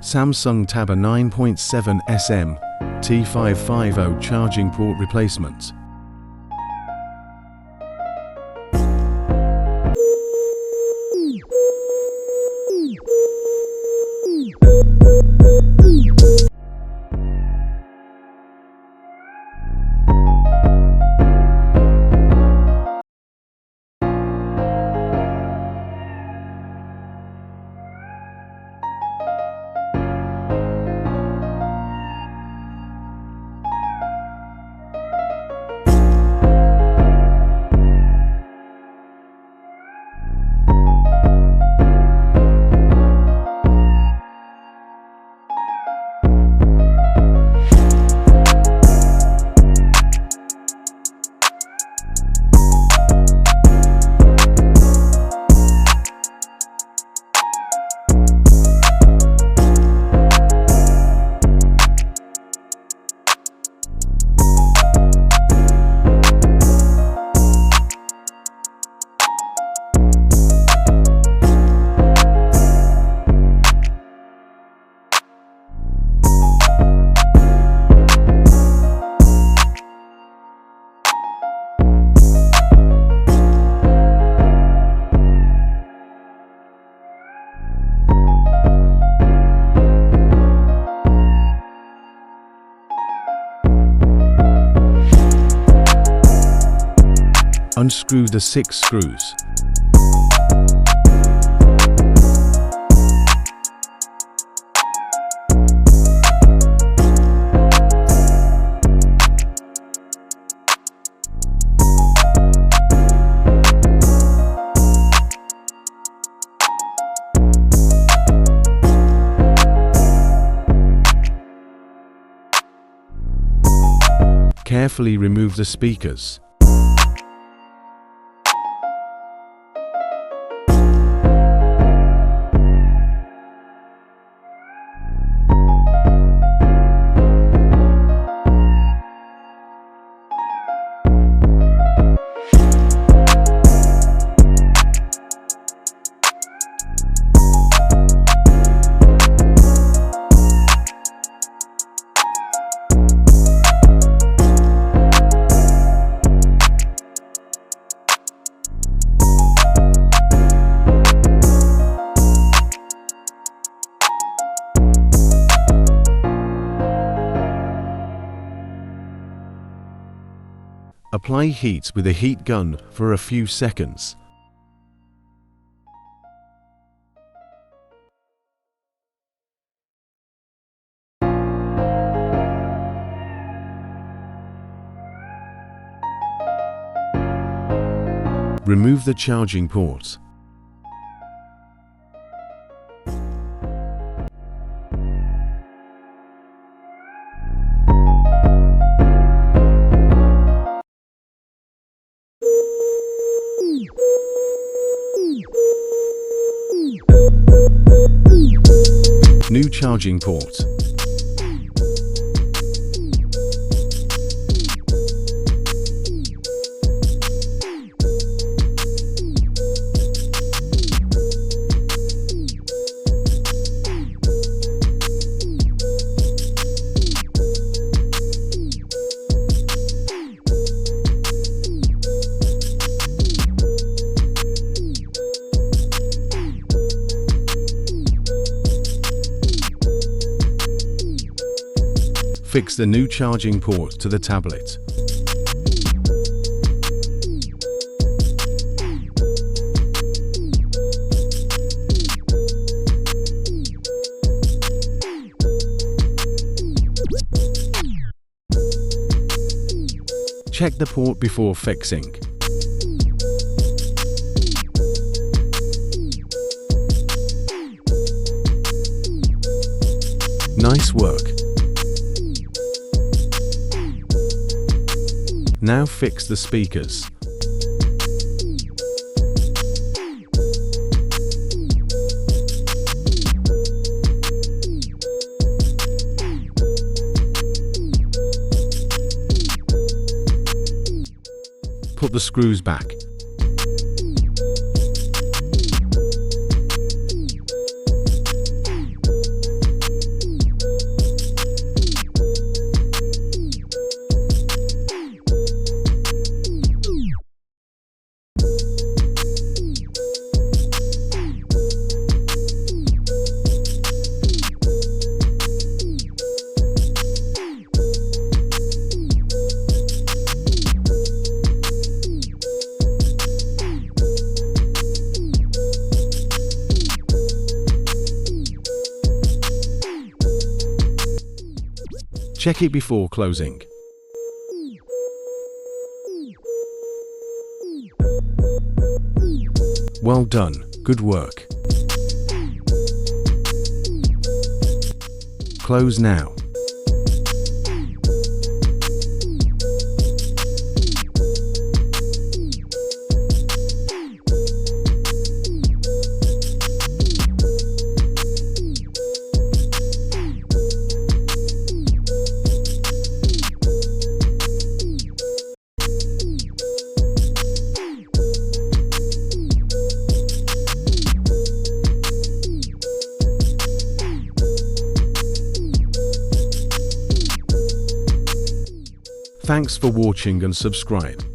Samsung Tab 9.7 SM T550 charging port replacement. Unscrew the 6 screws. Carefully remove the speakers. Apply heat with a heat gun for a few seconds. Remove the charging port. New charging port. Fix the new charging port to the tablet. Check the port before fixing. Nice work. Now fix the speakers. Put the screws back. Check it before closing. Well done, good work. Close now. Thanks for watching and subscribe.